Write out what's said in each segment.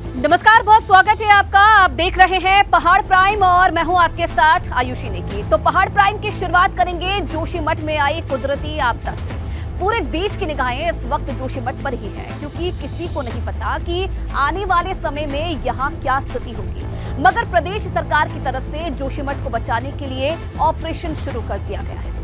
नमस्कार, बहुत स्वागत है आपका। आप देख रहे हैं पहाड़ प्राइम और मैं हूं आपके साथ आयुषी नेगी। तो पहाड़ प्राइम की शुरुआत करेंगे जोशीमठ में आई कुदरती आपदा से। पूरे देश की निगाहें इस वक्त जोशीमठ पर ही है, क्योंकि किसी को नहीं पता कि आने वाले समय में यहाँ क्या स्थिति होगी। मगर प्रदेश सरकार की तरफ से जोशीमठ को बचाने के लिए ऑपरेशन शुरू कर दिया गया है।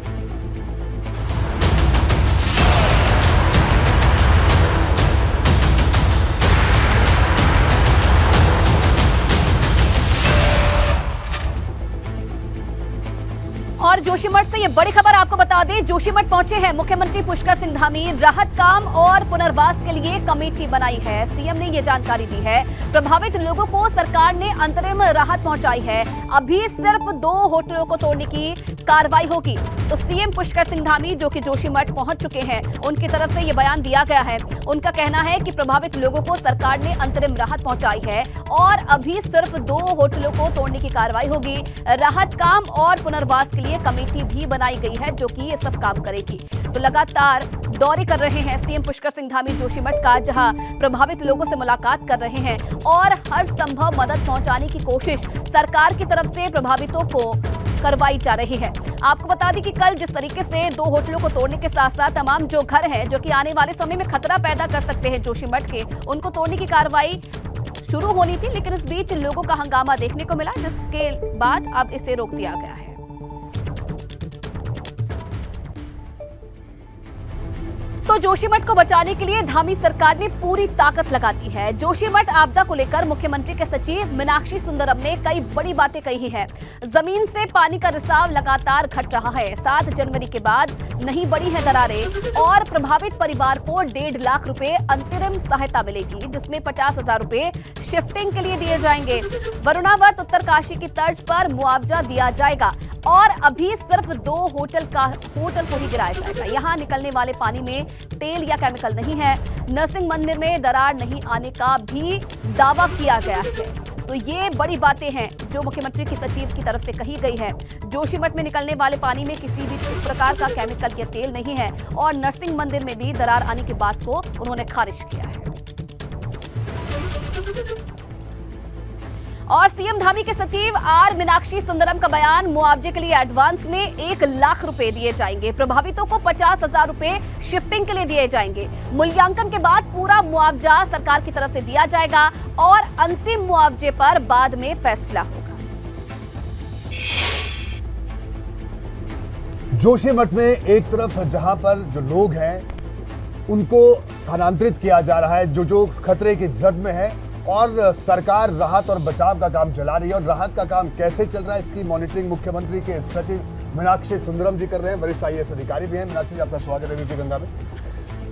और जोशीमठ से ये बड़ी खबर आपको बता दें, जोशीमठ पहुंचे हैं मुख्यमंत्री पुष्कर सिंह धामी। राहत काम और पुनर्वास के लिए कमेटी बनाई है। सीएम ने ये जानकारी दी है। प्रभावित लोगों को सरकार ने अंतरिम राहत पहुंचाई है। अभी सिर्फ 2 होटलों को तोड़ने की कार्रवाई होगी। तो सीएम पुष्कर सिंह धामी जो कि जोशीमठ पहुंच चुके हैं, उनकी तरफ से ये बयान दिया गया है। उनका कहना है कि प्रभावित लोगों को सरकार ने अंतरिम राहत पहुंचाई है और अभी सिर्फ 2 होटलों को तोड़ने की कार्रवाई होगी। राहत काम और पुनर्वास के लिए कमेटी भी बनाई गई है जो कि ये सब काम करेगी। तो लगातार दौरे कर रहे हैं सीएम पुष्कर सिंह धामी जोशीमठ का, जहां प्रभावित लोगों से मुलाकात कर रहे हैं और हर संभव मदद पहुंचाने की कोशिश सरकार की तरफ से प्रभावितों को करवाई जा रही है। आपको बता दें कि कल जिस तरीके से 2 होटलों को तोड़ने के साथ साथ तमाम जो घर हैं जो कि आने वाले समय में खतरा पैदा कर सकते हैं जोशीमठ के, उनको तोड़ने की कार्रवाई शुरू होनी थी, लेकिन इस बीच लोगों का हंगामा देखने को मिला, जिसके बाद अब इसे रोक दिया गया है। तो जोशीमठ को बचाने के लिए धामी सरकार ने पूरी ताकत लगा दी है। जोशीमठ आपदा को लेकर मुख्यमंत्री के सचिव मीनाक्षी सुंदरम ने कई बड़ी बातें कही हैं। जमीन से पानी का रिसाव लगातार घट रहा है। 7 जनवरी के बाद नहीं बढ़ी है दरारें और प्रभावित परिवार को 1.5 लाख रुपए अंतरिम सहायता मिलेगी, जिसमें 50,000 रुपए शिफ्टिंग के लिए दिए जाएंगे। वरुणावत उत्तरकाशी की तर्ज पर मुआवजा दिया जाएगा और अभी सिर्फ 2 होटल को ही गिराया जाएगा। यहाँ निकलने वाले पानी में तेल या केमिकल नहीं है। नरसिंह मंदिर में दरार नहीं आने का भी दावा किया गया है। तो ये बड़ी बातें हैं जो मुख्यमंत्री की सचिव की तरफ से कही गई है। जोशीमठ में निकलने वाले पानी में किसी भी प्रकार का केमिकल या तेल नहीं है और नरसिंह मंदिर में भी दरार आने की बात को उन्होंने खारिज किया है। और सीएम धामी के सचिव आर मीनाक्षी सुंदरम का बयान, मुआवजे के लिए एडवांस में 1 लाख रुपए दिए जाएंगे। प्रभावितों को 50,000 रुपए शिफ्टिंग के लिए दिए जाएंगे। मूल्यांकन के बाद पूरा मुआवजा सरकार की तरफ से दिया जाएगा और अंतिम मुआवजे पर बाद में फैसला होगा। जोशीमठ में एक तरफ जहां पर जो लोग हैं उनको स्थानांतरित किया जा रहा है, जो खतरे की जद में है, और सरकार राहत और बचाव का काम चला रही है। और राहत का काम कैसे चल रहा है, इसकी मॉनिटरिंग मुख्यमंत्री के सचिव मीनाक्षी सुंदरम जी कर रहे हैं। वरिष्ठ IAS अधिकारी भी हैं। मीनाक्षी जी, आपका स्वागत है वीपी गंगा में।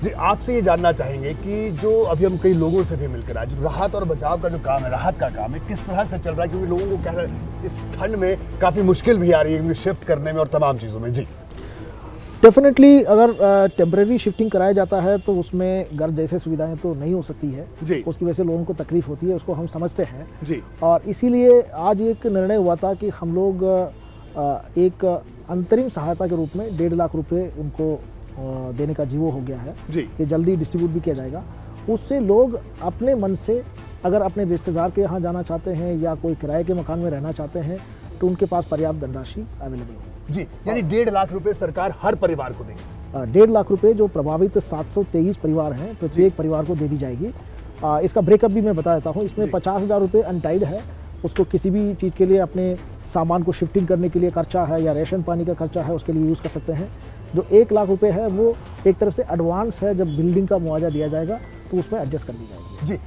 जी, आपसे ये जानना चाहेंगे कि जो अभी हम कई लोगों से भी मिलकर आए, जो राहत और बचाव का जो काम है, राहत का काम है, किस तरह से चल रहा है, क्योंकि लोगों को कह रहे हैं इस ठंड में काफ़ी मुश्किल भी आ रही है शिफ्ट करने में और तमाम चीज़ों में। जी, डेफिनेटली अगर टेम्परेरी शिफ्टिंग कराया जाता है तो उसमें घर जैसे सुविधाएं तो नहीं हो सकती है जी। उसकी वजह से लोगों को तकलीफ होती है, उसको हम समझते हैं जी। और इसीलिए आज एक निर्णय हुआ था कि हम लोग एक अंतरिम सहायता के रूप में 1.5 लाख रुपए उनको देने का जीवो हो गया है जी। ये जल्दी डिस्ट्रीब्यूट भी किया जाएगा। उससे लोग अपने मन से अगर अपने रिश्तेदार के यहाँ जाना चाहते हैं या कोई किराए के मकान में रहना चाहते हैं तो उनके पास पर्याप्त धनराशि अवेलेबल हो। जी, यानी 1.5 लाख रुपए सरकार हर परिवार को देगी। 1.5 लाख रुपए जो प्रभावित 723 परिवार हैं प्रत्येक परिवार को दे दी जाएगी। इसका ब्रेकअप भी मैं बता देता हूँ। इसमें 50,000 रुपये अनटाइड है, उसको किसी भी चीज़ के लिए अपने सामान को शिफ्टिंग करने के लिए खर्चा है या रेशन पानी का खर्चा है उसके लिए यूज़ कर सकते हैं। जो 1 लाख रुपए है वो एक तरफ से एडवांस है, जब बिल्डिंग का मुआवजा दिया जाएगा तो उसमें एडजस्ट कर दी जाएगी। जी,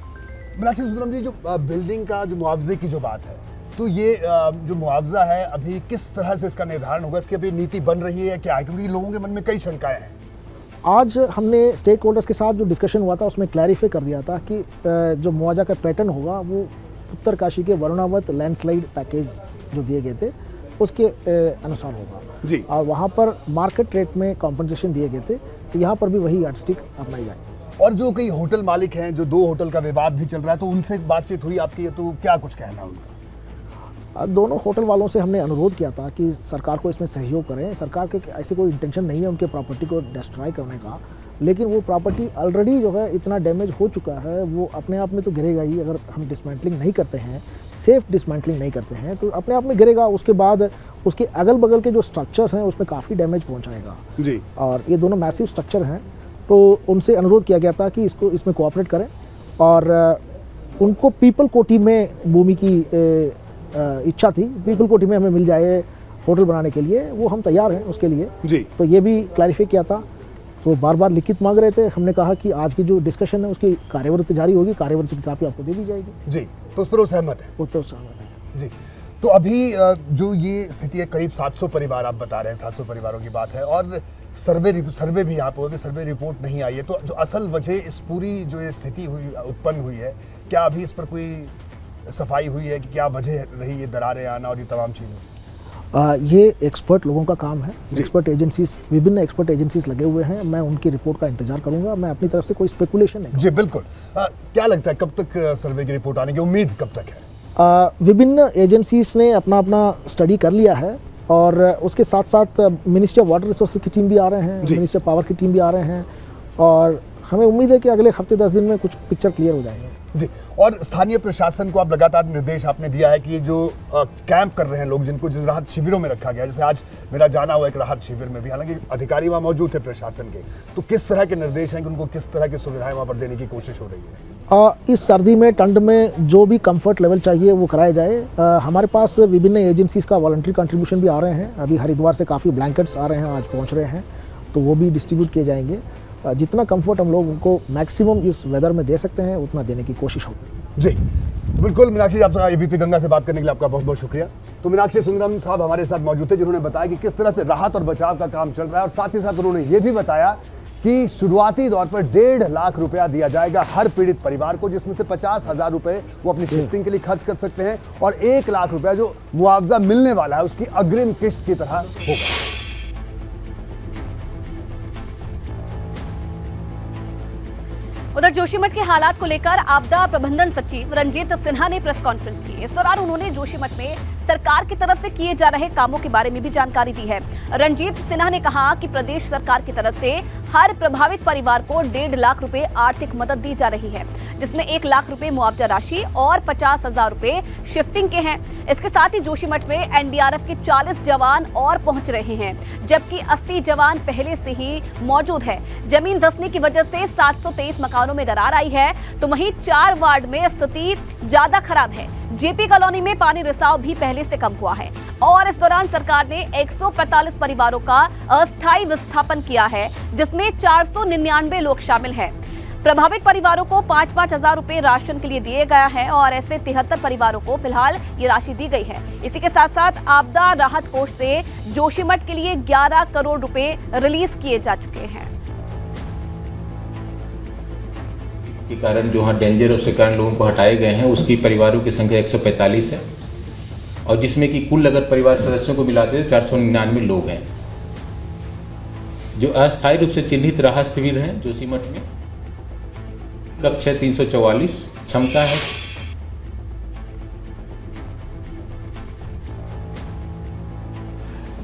मीनाक्षी सुंदरम जी, जो बिल्डिंग का जो मुआवजे की जो बात है, तो ये जो मुआवजा है अभी किस तरह से इसका निर्धारण होगा, इसकी अभी नीति बन रही है या क्या है, क्योंकि लोगों के मन में कई शंकाएं हैं। आज हमने स्टेक होल्डर्स के साथ जो डिस्कशन हुआ था उसमें क्लैरिफाई कर दिया था कि जो मुआवजा का पैटर्न होगा वो उत्तरकाशी के वरुणावत लैंडस्लाइड पैकेज जो दिए गए थे उसके अनुसार होगा जी। और वहाँ पर मार्केट रेट में कॉम्पनसेशन दिए गए थे, तो यहाँ पर भी वही यार्डस्टिक अपनाई जाए। और जो कई होटल मालिक हैं, जो 2 होटल का विवाद भी चल रहा है, तो उनसे बातचीत हुई आपकी, तो क्या कुछ कहना है उनका? दोनों होटल वालों से हमने अनुरोध किया था कि सरकार को इसमें सहयोग करें। सरकार के ऐसे कोई इंटेंशन नहीं है उनके प्रॉपर्टी को डिस्ट्रॉय करने का, लेकिन वो प्रॉपर्टी ऑलरेडी जो है इतना डैमेज हो चुका है, वो अपने आप में तो गिरेगा ही। अगर हम डिसमेंटलिंग नहीं करते हैं, सेफ डिसमेंटलिंग नहीं करते हैं, तो अपने आप में गिरेगा। उसके बाद उसके अगल बगल के जो स्ट्रक्चर्स हैं उसमें काफ़ी डैमेज पहुंचाएगा जी। और ये दोनों मैसिव स्ट्रक्चर हैं, तो उनसे अनुरोध किया गया था कि इसमें कोऑपरेट करें और उनको पीपल कोठी में भूमि की इच्छा थी, पीपल कोठी में हमें मिल जाए होटल बनाने के लिए, वो हम तैयार हैं उसके लिए जी। तो ये भी क्लैरिफाई किया था। तो बार बार लिखित मांग रहे थे, हमने कहा कि आज की जो डिस्कशन है उसकी कार्यवृत्ति जारी होगी, कार्यवृत्ति की कापी आपको दे दी जाएगी। जी, तो उस पर वो सहमत है? वो तो सहमत है जी। तो अभी जो ये स्थिति है, करीब 700 परिवार आप बता रहे हैं, 700 परिवारों की बात है और सर्वे भी यहाँ पर सर्वे रिपोर्ट नहीं आई है, तो जो असल वजह इस पूरी जो ये स्थिति हुई उत्पन्न हुई है, क्या अभी इस पर कोई सफाई हुई है कि क्या वजह रही ये दरारें आना और ये तमाम चीज़ें? ये एक्सपर्ट लोगों का काम है। एक्सपर्ट एजेंसीज, विभिन्न एक्सपर्ट एजेंसीज लगे हुए हैं, मैं उनकी रिपोर्ट का इंतजार करूंगा। मैं अपनी तरफ से कोई स्पेकुलेशन नहीं। जी बिल्कुल। क्या लगता है कब तक सर्वे की रिपोर्ट आने की उम्मीद कब तक है? विभिन्न एजेंसीज ने अपना अपना स्टडी कर लिया है और उसके साथ साथ मिनिस्ट्री ऑफ वाटर रिसोर्सेज की टीम भी आ रहे हैं, मिनिस्ट्री ऑफ पावर की टीम भी आ रहे हैं और हमें उम्मीद है कि अगले हफ्ते 10 दिन में कुछ पिक्चर क्लियर हो जाएंगे। जी। और स्थानीय प्रशासन को आप लगातार निर्देश आपने दिया है कि ये जो कैंप कर रहे हैं लोग, जिनको जिस राहत शिविरों में रखा गया, जैसे आज मेरा जाना हुआ एक राहत शिविर में भी, हालांकि अधिकारी वहाँ मौजूद थे प्रशासन के, तो किस तरह के निर्देश हैं कि उनको किस तरह की सुविधाएं वहाँ पर देने की कोशिश हो रही है? इस सर्दी में, ठंड में जो भी कंफर्ट लेवल चाहिए वो कराया जाए। हमारे पास विभिन्न एजेंसीज का वॉलंटरी कंट्रीब्यूशन भी आ रहे हैं। अभी हरिद्वार से काफ़ी ब्लैंकेट्स आ रहे हैं, आज पहुँच रहे हैं, तो वो भी डिस्ट्रीब्यूट किए जाएंगे। जितना कंफर्ट हम लोग उनको मैक्सिमम इस वेदर में दे सकते हैं उतना देने की कोशिश होगी। जी बिल्कुल। मीनाक्षी, आप एबीपी गंगा से बात करने के लिए आपका बहुत बहुत शुक्रिया। तो मीनाक्षी सुंदरम साहब हमारे साथ मौजूद थे, जिन्होंने बताया कि किस तरह से राहत और बचाव का काम चल रहा है और साथ ही साथ उन्होंने ये भी बताया कि शुरुआती दौर पर 1.5 लाख रुपया दिया जाएगा हर पीड़ित परिवार को, जिसमें से 50,000 रुपए वो अपनी शिफ्टिंग के लिए खर्च कर सकते हैं और 1 लाख रुपया जो मुआवजा मिलने वाला है उसकी अग्रिम किस्त की तरह होगा। उधर जोशीमठ के हालात को लेकर आपदा प्रबंधन सचिव रंजीत सिन्हा ने प्रेस कॉन्फ्रेंस की। इस दौरान उन्होंने जोशीमठ में सरकार की तरफ से किए जा रहे कामों के बारे में भी जानकारी दी है। रंजीत सिन्हा ने कहा कि प्रदेश सरकार की तरफ से हर प्रभावित परिवार को 1.5 लाख रुपए आर्थिक मदद दी जा रही है, जिसमें 1 लाख रुपए मुआवजा राशि और 50,000 रुपए शिफ्टिंग के हैं। इसके साथ ही जोशीमठ में एनडीआरएफ के 40 जवान और पहुंच रहे हैं, जबकि 80 जवान पहले से ही मौजूद है। जमीन धंसने की वजह से 723 मकानों में दरार आई है, तो वहीं 4 वार्ड में स्थिति ज्यादा खराब है। जेपी कॉलोनी में पानी रिसाव भी पहले से कम हुआ है और इस दौरान सरकार ने 145 परिवारों का अस्थायी विस्थापन किया है, जिसमें 499 लोग शामिल हैं। प्रभावित परिवारों को 5-5 हजार रुपए राशन के लिए दिए गया है और ऐसे 73 परिवारों को फिलहाल ये राशि दी गई है। इसी के साथ साथ आपदा राहत कोष से जोशीमठ के लिए 11 करोड़ रुपए रिलीज किए जा चुके हैं। के कारण जो हाँ डेंजर उसके कारण लोगों को हटाए गए हैं, उसकी परिवारों की संख्या 145 है और जिसमें कि कुल अगर परिवार सदस्यों को मिलाते तो 499 लोग हैं जो अस्थायी रूप से चिन्हित राहत शिविर हैं जोशीमठ में। कक्ष है 344, क्षमता है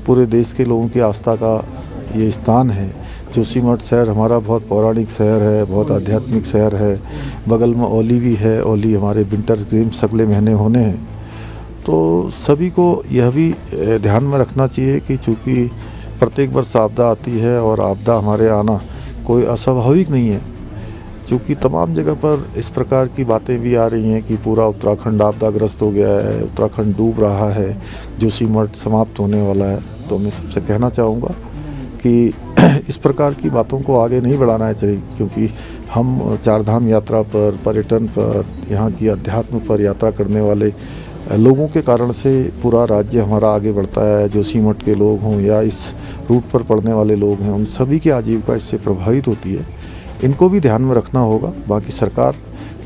पूरे देश के लोगों की आस्था का ये स्थान है। जोशीमठ शहर हमारा बहुत पौराणिक शहर है, बहुत आध्यात्मिक शहर है। बगल में ओली भी है, ओली हमारे विंटर गेम्स अगले महीने होने हैं, तो सभी को यह भी ध्यान में रखना चाहिए कि चूँकि प्रत्येक वर्ष आपदा आती है और आपदा हमारे आना कोई अस्वाभाविक नहीं है, क्योंकि तमाम जगह पर इस प्रकार की बातें भी आ रही हैं कि पूरा उत्तराखंड आपदाग्रस्त हो गया है, उत्तराखंड डूब रहा है, जोशीमठ समाप्त होने वाला है। तो मैं सबसे कहना चाहूँगा कि इस प्रकार की बातों को आगे नहीं बढ़ाना चाहिए, क्योंकि हम चारधाम यात्रा पर, पर्यटन पर, यहाँ की अध्यात्म पर यात्रा करने वाले लोगों के कारण से पूरा राज्य हमारा आगे बढ़ता है। जोशीमठ के लोग हों या इस रूट पर पड़ने वाले लोग हैं, उन सभी की आजीविका इससे प्रभावित होती है। इनको भी ध्यान में रखना होगा। बाकी सरकार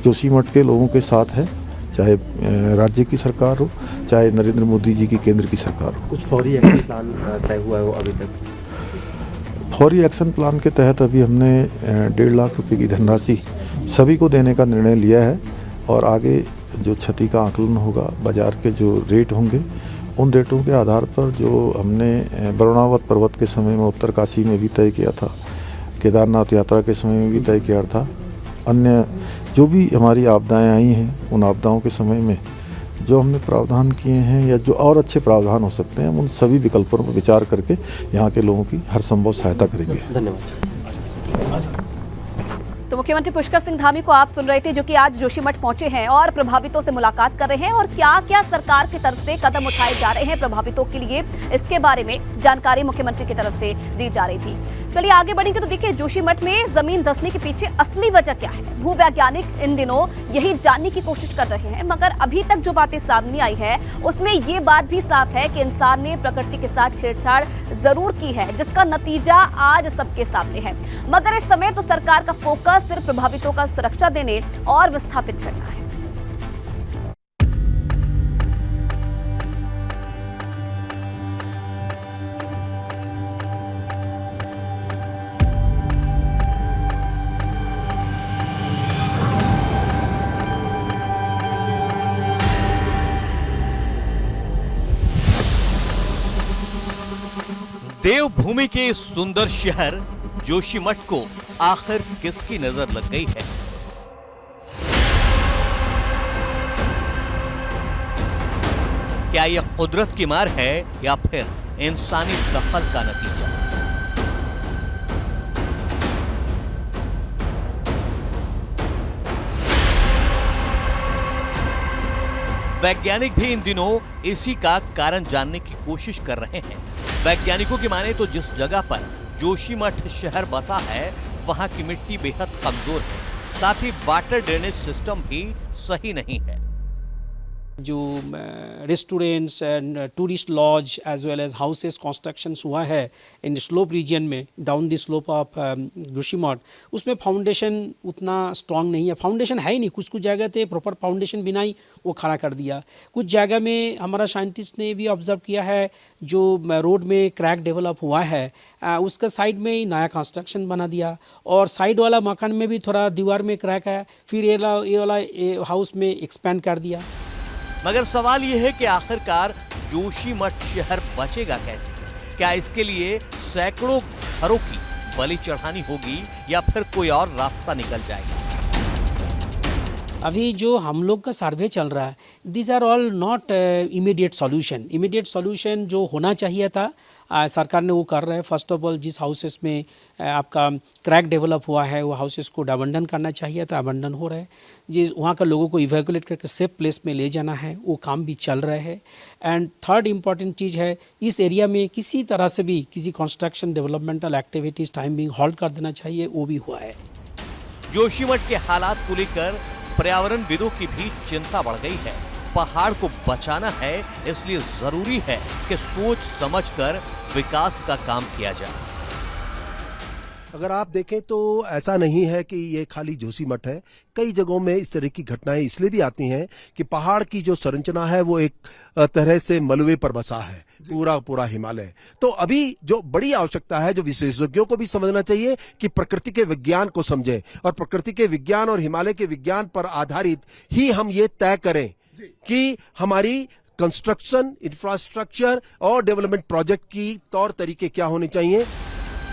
जोशीमठ के लोगों के साथ है, चाहे राज्य की सरकार हो, चाहे नरेंद्र मोदी जी की केंद्र की सरकार हो। कुछ फौरी एक्शन प्लान तय हुआ है वो अभी तक? फौरी एक्शन प्लान के तहत अभी हमने 1.5 लाख रुपए की धनराशि सभी को देने का निर्णय लिया है और आगे जो क्षति का आकलन होगा, बाजार के जो रेट होंगे, उन रेटों के आधार पर जो हमने वरुणावत पर्वत के समय में उत्तरकाशी में भी तय किया था, केदारनाथ यात्रा के समय में भी तय किया था। अन्य जो भी हमारी आपदाएं आई हैं, उन आपदाओं के समय में जो हमने प्रावधान किए हैं या जो और अच्छे प्रावधान हो सकते हैं, हम उन सभी विकल्पों पर विचार करके यहाँ के लोगों की हर संभव सहायता करेंगे। धन्यवाद। तो मुख्यमंत्री पुष्कर सिंह धामी को आप सुन रहे थे, जो कि आज जोशीमठ पहुंचे हैं और प्रभावितों से मुलाकात कर रहे हैं और क्या क्या सरकार की तरफ से कदम उठाए जा रहे हैं प्रभावितों के लिए, इसके बारे में जानकारी मुख्यमंत्री की तरफ से दी जा रही थी। चलिए आगे बढ़ेंगे तो देखिए जोशीमठ में जमीन धंसने के पीछे असली वजह क्या है। भूवैज्ञानिक इन दिनों यही जानने की कोशिश कर रहे हैं, मगर अभी तक जो बातें सामने आई है उसमें ये बात भी साफ है कि इंसान ने प्रकृति के साथ छेड़छाड़ जरूर की है, जिसका नतीजा आज सबके सामने है। मगर इस समय तो सरकार का फोकस सिर्फ प्रभावितों का सुरक्षा देने और विस्थापित करना है। देवभूमि के इस सुंदर शहर जोशीमठ को आखिर किसकी नजर लग गई है? क्या यह कुदरत की मार है या फिर इंसानी दखल का नतीजा? वैज्ञानिक भी इन दिनों इसी का कारण जानने की कोशिश कर रहे हैं। वैज्ञानिकों की माने तो जिस जगह पर जोशीमठ शहर बसा है वहां की मिट्टी बेहद कमजोर है, साथ ही वाटर ड्रेनेज सिस्टम भी सही नहीं है। जो restaurants and tourist lodge as well as houses constructions हुआ है इन स्लोप रीजन में, down the slope of Joshimath, उसमें फाउंडेशन उतना स्ट्रांग नहीं है। फाउंडेशन है ही नहीं, कुछ कुछ जगह पे प्रॉपर फाउंडेशन बिना ही वो खड़ा कर दिया। कुछ जगह में हमारा साइंटिस्ट ने भी ऑब्जर्व किया है, जो रोड में क्रैक डेवलप हुआ है उसका साइड में ही नया कंस्ट्रक्शन बना दिया, और साइड वाला मकान में भी थोड़ा दीवार में क्रैक है, फिर ये वाला हाउस में एक्सपेंड कर दिया। मगर सवाल यह है कि आखिरकार जोशीमठ शहर बचेगा कैसे? क्या इसके लिए सैकड़ों घरों की बलि चढ़ानी होगी या फिर कोई और रास्ता निकल जाएगा? अभी जो हम लोग का सर्वे चल रहा है, this are all not immediate solution. Immediate solution जो होना चाहिए था सरकार ने वो कर रहा है। फर्स्ट ऑफ ऑल जिस हाउसेस में आपका क्रैक डेवलप हुआ है वो हाउसेस को अबंडन करना चाहिए था, अबंडन हो रहा है। जिस वहाँ का लोगों को इवैक्यूएट करके सेफ प्लेस में ले जाना है, वो काम भी चल रहा है। एंड थर्ड इम्पॉर्टेंट चीज़ है, इस एरिया में किसी तरह से भी किसी construction developmental activities time being halt कर देना चाहिए, वो भी हुआ है। जोशीमठ के हालात को लेकर पर्यावरणविदों की भी चिंता बढ़ गई है। पहाड़ को बचाना है, इसलिए जरूरी है कि सोच समझकर विकास का काम किया जाए। अगर आप देखें तो ऐसा नहीं है कि ये खाली जोशीमठ है, कई जगहों में इस तरह की घटनाएं इसलिए भी आती हैं कि पहाड़ की जो संरचना है वो एक तरह से मलबे पर बसा है, पूरा हिमालय। तो अभी जो बड़ी आवश्यकता है, जो विशेषज्ञों को भी समझना चाहिए कि प्रकृति के विज्ञान को समझें, और प्रकृति के विज्ञान और हिमालय के विज्ञान पर आधारित ही हम ये तय करें कि हमारी कंस्ट्रक्शन, इंफ्रास्ट्रक्चर और डेवलपमेंट प्रोजेक्ट की तौर तरीके क्या होने चाहिए।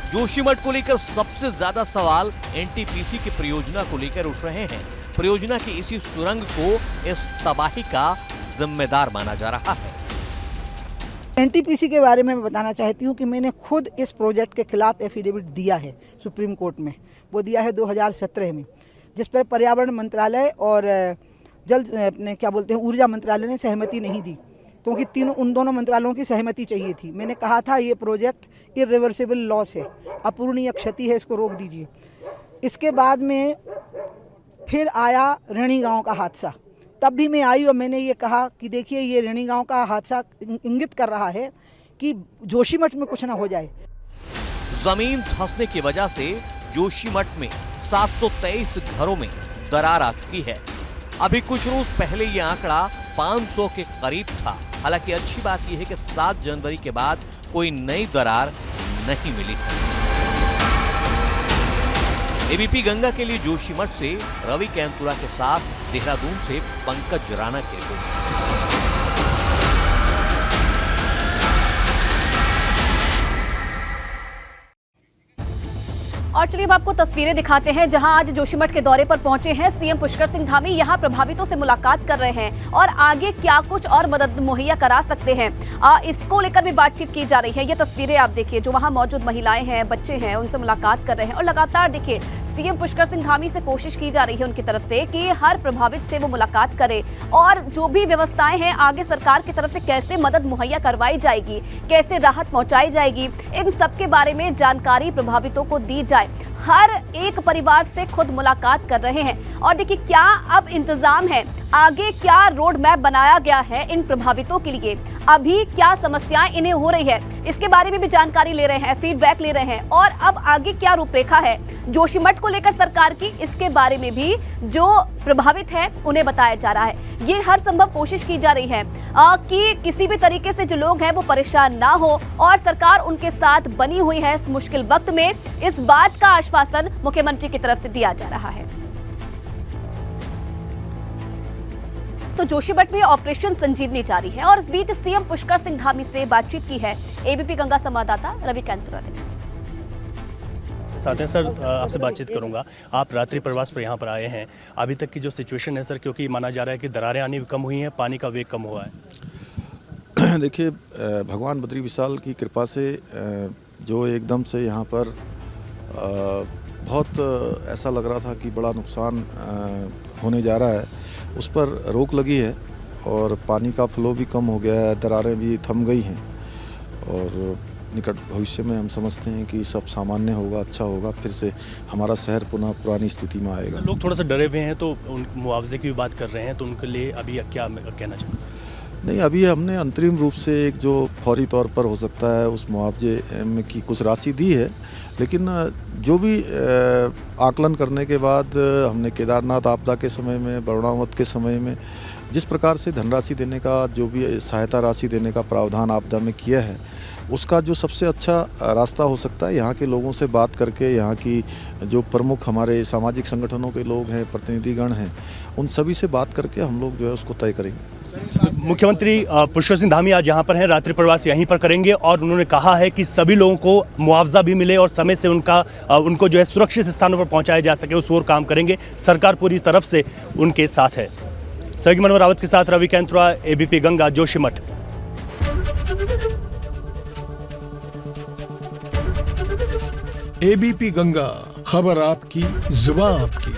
जोशीमठ को लेकर सबसे ज्यादा सवाल एनटीपीसी की परियोजना को लेकर उठ रहे हैं। परियोजना की इसी सुरंग को इस तबाही का जिम्मेदार माना जा रहा है। एनटीपीसी के बारे में मैं बताना चाहती हूं कि मैंने खुद इस प्रोजेक्ट के खिलाफ एफिडेविट दिया है सुप्रीम कोर्ट में। वो दिया है 2017 में, जिस पर पर्यावरण मंत्रालय और ऊर्जा मंत्रालय ने सहमति नहीं दी, क्योंकि उन दोनों मंत्रालयों की सहमति चाहिए थी। मैंने कहा था ये प्रोजेक्ट इरिवर्सिबल लॉस है, अपूरणीय क्षति है, इसको रोक दीजिए। इसके बाद में फिर आया ऋणी गांव का हादसा, तब भी मैं आई और मैंने ये कहा कि देखिए ये ऋणी गांव का हादसा इंगित कर रहा है कि जोशीमठ में कुछ ना हो जाए। जमीन धंसने की वजह से जोशीमठ में 723 घरों में दरार आ चुकी है। अभी कुछ रोज पहले ये आंकड़ा 500 के करीब था। हालांकि अच्छी बात यह है कि 7 जनवरी के बाद कोई नई दरार नहीं मिली। एबीपी गंगा के लिए जोशीमठ से रवि कैंतुरा के साथ देहरादून से पंकज राणा की रिपोर्ट। और चलिए अब आपको तस्वीरें दिखाते हैं जहां आज जोशीमठ के दौरे पर पहुंचे हैं सीएम पुष्कर सिंह धामी। यहां प्रभावितों से मुलाकात कर रहे हैं और आगे क्या कुछ और मदद मुहैया करा सकते हैं इसको लेकर भी बातचीत की जा रही है। ये तस्वीरें आप देखिए, जो वहां मौजूद महिलाएं हैं, बच्चे हैं, उनसे मुलाकात कर रहे हैं और लगातार देखिए सीएम पुष्कर सिंह धामी से कोशिश की जा रही है उनकी तरफ से कि हर प्रभावित से वो मुलाकात करे और जो भी व्यवस्थाएं हैं आगे सरकार की तरफ से कैसे मदद मुहैया करवाई जाएगी, कैसे राहत पहुंचाई जाएगी, इन सब के बारे में जानकारी प्रभावितों को दी जाए। हर एक परिवार से खुद मुलाकात कर रहे हैं और देखिए क्या अब इंतजाम है, आगे क्या रोड मैप बनाया गया है इन प्रभावितों के लिए, अभी क्या समस्याएं इन्हें हो रही है, इसके बारे में भी जानकारी ले रहे हैं, फीडबैक ले रहे हैं और अब आगे क्या रूपरेखा है जोशीमठ को लेकर सरकार की, इसके बारे में भी जो प्रभावित है उन्हें बताया जा रहा है। ये हर संभव कोशिश की जा रही है कि किसी भी तरीके से जो लोग हैं वो परेशान ना हो और सरकार उनके साथ बनी हुई है इस मुश्किल वक्त में। इस बात का आश्वासन मुख्यमंत्री की तरफ से दिया जा रहा है। तो जोशीमठ में ऑपरेशन संजीवनी जारी है और इस बीच सीएम पुष्कर सिंह धामी से बातचीत की है एबीपी गंगा संवाददाता रवि कैंतुरा ने। साथ ही सर आपसे बातचीत करूंगा। आप रात्रि प्रवास पर यहाँ पर आए हैं, अभी तक की जो सिचुएशन है सर, क्योंकि माना जा रहा है कि दरारें आनी कम हुई हैं, पानी का वेग कम हुआ है। देखिए, भगवान बद्री विशाल की कृपा से जो एकदम से यहाँ पर बहुत ऐसा लग रहा था कि बड़ा नुकसान होने जा रहा है, उस पर रोक लगी है और पानी का फ्लो भी कम हो गया है, दरारें भी थम गई हैं और निकट भविष्य में हम समझते हैं कि सब सामान्य होगा, अच्छा होगा, फिर से हमारा शहर पुनः पुरानी स्थिति में आएगा। लोग थोड़ा सा डरे हुए हैं तो उन मुआवजे की भी बात कर रहे हैं, तो उनके लिए अभी क्या कहना चाहिए? नहीं, अभी हमने अंतरिम रूप से एक जो फौरी तौर पर हो सकता है उस मुआवजे की कुछ राशि दी है, लेकिन जो भी आकलन करने के बाद हमने केदारनाथ आपदा के समय में, वरुणावत के समय में जिस प्रकार से धनराशि देने का, जो भी सहायता राशि देने का प्रावधान आपदा में किया है, उसका जो सबसे अच्छा रास्ता हो सकता है यहाँ के लोगों से बात करके, यहाँ की जो प्रमुख हमारे सामाजिक संगठनों के लोग हैं, प्रतिनिधिगण हैं, उन सभी से बात करके हम लोग जो है उसको तय करेंगे। मुख्यमंत्री पुष्कर सिंह धामी आज यहाँ पर हैं, रात्रि प्रवास यहीं पर करेंगे और उन्होंने कहा है कि सभी लोगों को मुआवजा भी मिले और समय से उनको जो है सुरक्षित स्थानों पर पहुँचाया जा सके, उस ओर काम करेंगे। सरकार पूरी तरफ से उनके साथ है। सहयोगी मनोहर रावत के साथ रवि कैंतुरा, एबीपी गंगा, जोशीमठ। एबीपी गंगा, खबर आपकी, जुबान आपकी।